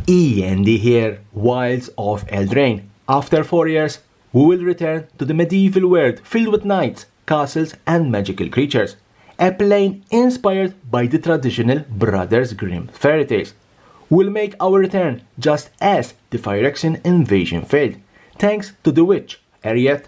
E.N.D here, Wilds of Eldraine. After 4 years, we will return to the medieval world filled with knights, castles and magical creatures. A plane inspired by the traditional Brothers Grimm fairy tales. We'll make our return just as the Phyrexian invasion failed, thanks to the witch, Ariette,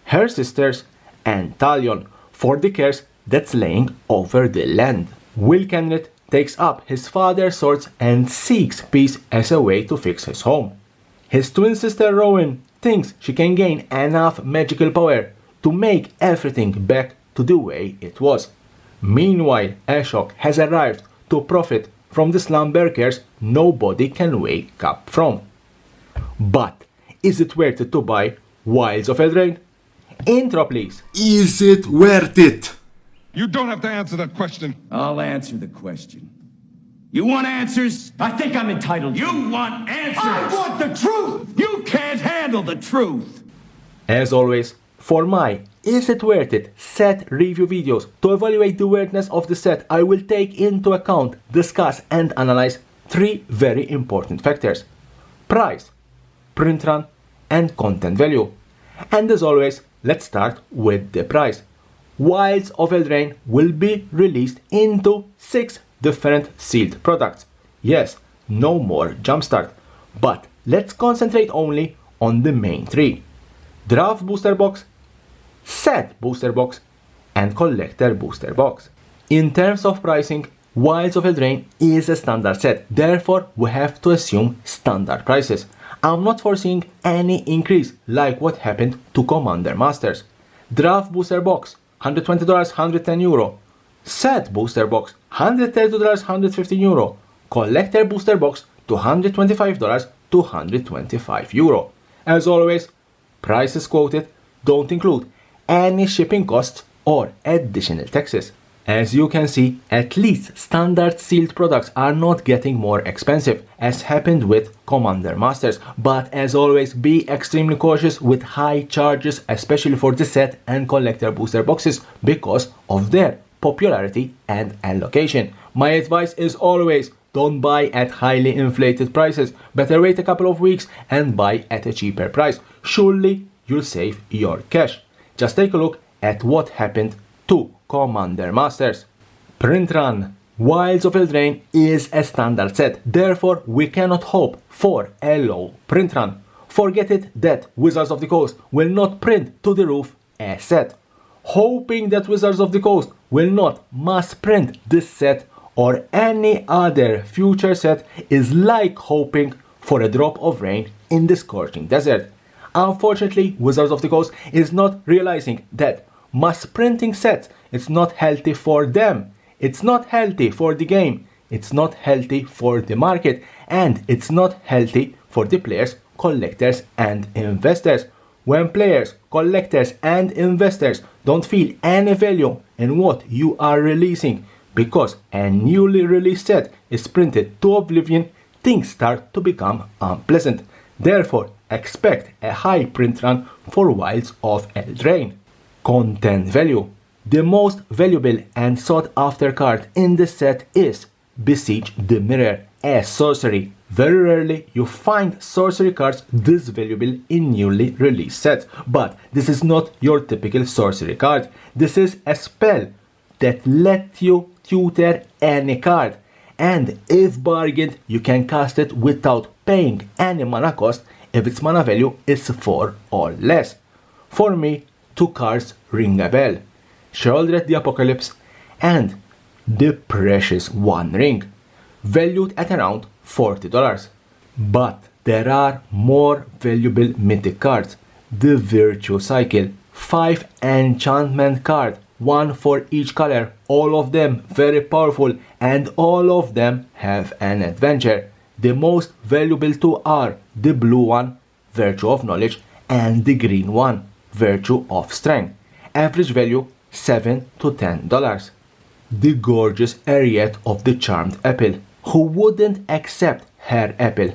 her sisters and Talion for the curse that's laying over the land. Will Kenrit takes up his father's swords and seeks peace as a way to fix his home. His twin sister Rowan thinks she can gain enough magical power to make everything back to the way it was. Meanwhile, Ashok has arrived to profit from the slumber curse nobody can wake up from. But is it worth it to buy Wilds of Eldraine? Intro please. Is it worth it? You don't have to answer that question. I'll answer the question. You want answers? I think I'm entitled. You want answers? I want the truth! You can't handle the truth! As always, for my Is It Worth It set review videos to evaluate the worthiness of the set, I will take into account, discuss and analyze 3 very important factors: price, print run and content value. And as always, let's start with the price. Wilds of Eldraine will be released into 6 different sealed products. Yes, no more Jumpstart, but let's concentrate only on the main 3: Draft Booster Box, Set Booster Box, and Collector Booster Box. In terms of pricing, Wilds of Eldraine is a standard set, therefore we have to assume standard prices. I'm not foreseeing any increase like what happened to Commander Masters. Draft Booster Box, $120, €110. Set Booster Box, $130, €115. Collector Booster Box, $225 to €125. As always, prices quoted don't include any shipping costs or additional taxes. As you can see, at least standard sealed products are not getting more expensive, as happened with Commander Masters, but as always, be extremely cautious with high charges, especially for the set and collector booster boxes, because of their popularity and allocation. My advice is always, don't buy at highly inflated prices, better wait a couple of weeks and buy at a cheaper price. Surely you'll save your cash. Just take a look at what happened to Commander Masters. Print run. Wilds of Eldraine is a standard set, therefore we cannot hope for a low print run. Forget it that Wizards of the Coast will not print to the roof a set. Hoping that Wizards of the Coast will not mass print this set or any other future set is like hoping for a drop of rain in the scorching desert. Unfortunately, Wizards of the Coast is not realizing that mass printing sets, it's not healthy for them, it's not healthy for the game, it's not healthy for the market, and it's not healthy for the players, collectors and investors. When players, collectors and investors don't feel any value in what you are releasing because a newly released set is printed to oblivion, things start to become unpleasant. Therefore, expect a high print run for Wilds of Eldraine. Content value. The most valuable and sought after card in the set is Besiege the Mirror, a sorcery. Very rarely you find sorcery cards this valuable in newly released sets, but this is not your typical sorcery card. This is a spell that lets you tutor any card, and if bargained you can cast it without paying any mana cost if its mana value is 4 or less. For me, 2 cards ring a bell: Sheoldred the Apocalypse and the Precious One Ring, valued at around $40. But there are more valuable mythic cards. The Virtue Cycle, 5 enchantment card, 1 for each color, all of them very powerful and all of them have an adventure. The most valuable 2 are the blue one, Virtue of Knowledge, and the green one, Virtue of Strength. Average value $7 to $10. The gorgeous Ariette of the Charmed Apple. Who wouldn't accept her apple?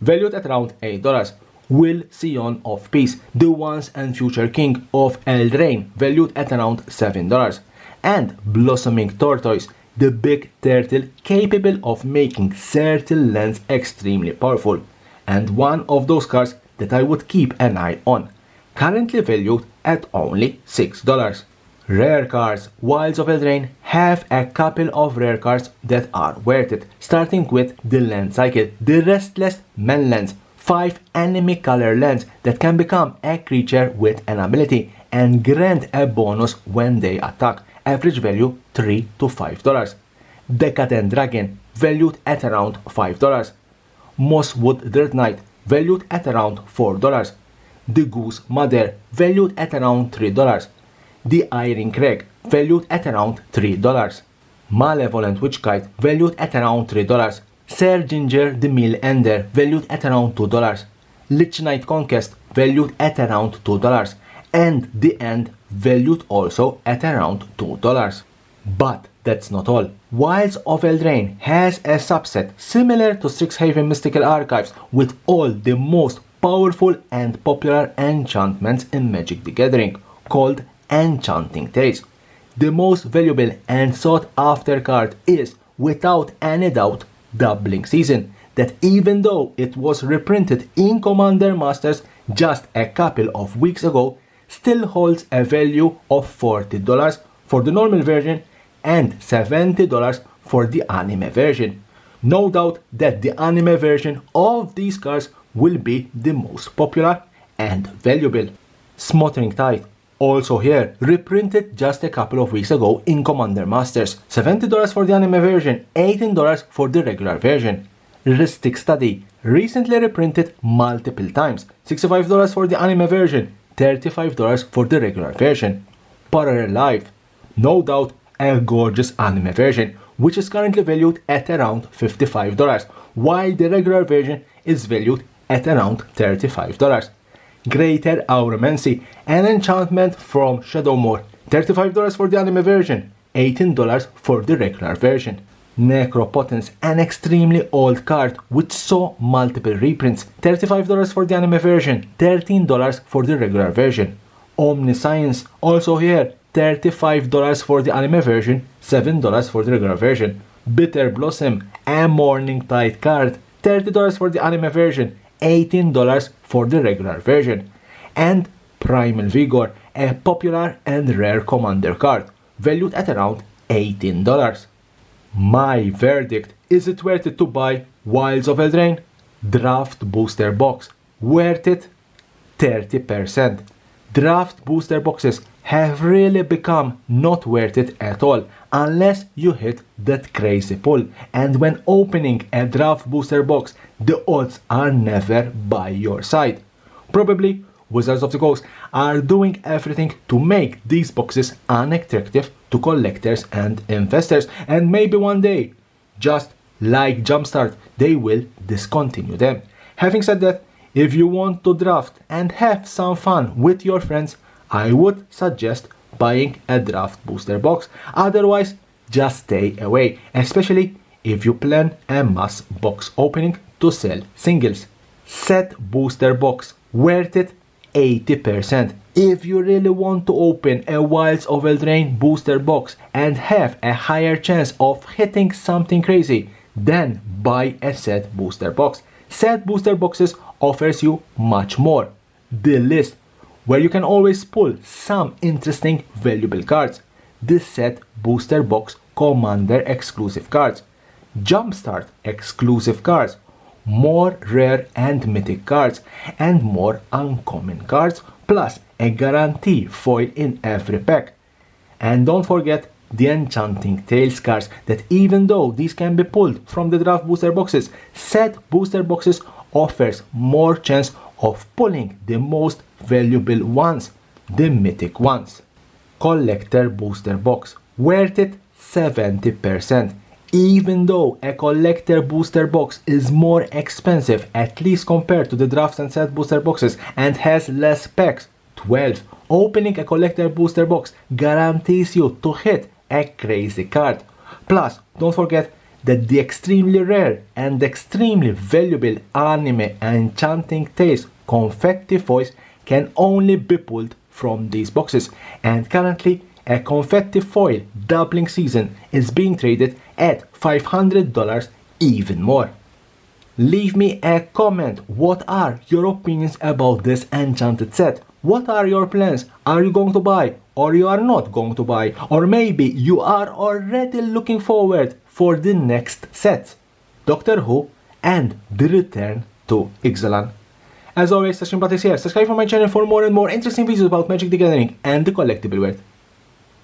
Valued at around $8. Will Scion of Peace, the once and future king of Eldraine, valued at around $7. And Blossoming Tortoise, the big turtle capable of making certain lands extremely powerful, and one of those cards that I would keep an eye on, currently valued at only $6. Rare cards. Wilds of Eldraine have a couple of rare cards that are worth it, starting with the land cycle, the Restless Man lands, 5 enemy color lands that can become a creature with an ability and grant a bonus when they attack, average value $3 to $5. Decadent Dragon, valued at around $5. Mosswood Dirt Knight, valued at around $4. The Goose Mother, valued at around $3. The Iron Crag, valued at around $3. Malevolent Witch Kite, valued at around $3. Sir Ginger the Mill Ender, valued at around $2. Lich Knight Conquest, valued at around $2. And the E.N.D, valued also at around $2. But that's not all. Wilds of Eldraine has a subset similar to Strixhaven Mystical Archives with all the most powerful and popular enchantments in Magic the Gathering, called Enchanting Tales. The most valuable and sought after card is, without any doubt, Doubling Season, that even though it was reprinted in Commander Masters just a couple of weeks ago, still holds a value of $40 for the normal version and $70 for the anime version. No doubt that the anime version of these cards will be the most popular and valuable. Smothering Tide, also here, reprinted just a couple of weeks ago in Commander Masters, $70 for the anime version, $18 for the regular version. Rhystic Study, recently reprinted multiple times, $65 for the anime version, $35 for the regular version. Parallel Life, no doubt a gorgeous anime version, which is currently valued at around $55, while the regular version is valued at around $35. Greater Auromancy, an enchantment from Shadowmoor, $35 for the anime version, $18 for the regular version. Necropotence, an extremely old card which saw multiple reprints, $35 for the anime version, $13 for the regular version. Omniscience, also here, $35 for the anime version, $7 for the regular version. Bitter Blossom, a Morning Tide card, $30 for the anime version, $18 for the regular version. And Primal Vigor, a popular and rare commander card, valued at around $18. My verdict: is it worth it to buy Wilds of Eldraine? Draft Booster Box. Worth it? 30%. Draft booster boxes have really become not worth it at all unless you hit that crazy pull, and when opening a draft booster box, the odds are never by your side. Probably Wizards of the Coast are doing everything to make these boxes unattractive to collectors and investors, and maybe one day, just like Jumpstart, they will discontinue them. Having said that, if you want to draft and have some fun with your friends, I would suggest buying a draft booster box. Otherwise, just stay away, especially if you plan a mass box opening to sell singles. Set booster box. Worth it? 80%. If you really want to open a Wilds of Eldraine booster box and have a higher chance of hitting something crazy, then buy a set booster box. Set booster boxes offers you much more. The list, where you can always pull some interesting valuable cards. The set booster box commander exclusive cards. Jumpstart exclusive cards. More rare and mythic cards, and more uncommon cards, plus a guarantee foil in every pack. And don't forget the Enchanting Tales cards, that even though these can be pulled from the draft booster boxes, set booster boxes offers more chance of pulling the most valuable ones, the mythic ones. Collector booster box. Worth it? 70%. Even though a collector booster box is more expensive, at least compared to the drafts and set booster boxes, and has less packs, 12. Opening a collector booster box guarantees you to hit a crazy card. Plus, don't forget that the extremely rare and extremely valuable anime Enchanting Tales confetti foils can only be pulled from these boxes, and currently a confetti foil doubling season is being traded at $500 even more. Leave me a comment. What are your opinions about this enchanted set? What are your plans? Are you going to buy or you are not going to buy? Or maybe you are already looking forward for the next set, Doctor Who and the Return to Ixalan. As always, Session Practice here. Subscribe for my channel for more and more interesting videos about Magic the Gathering and the collectible world.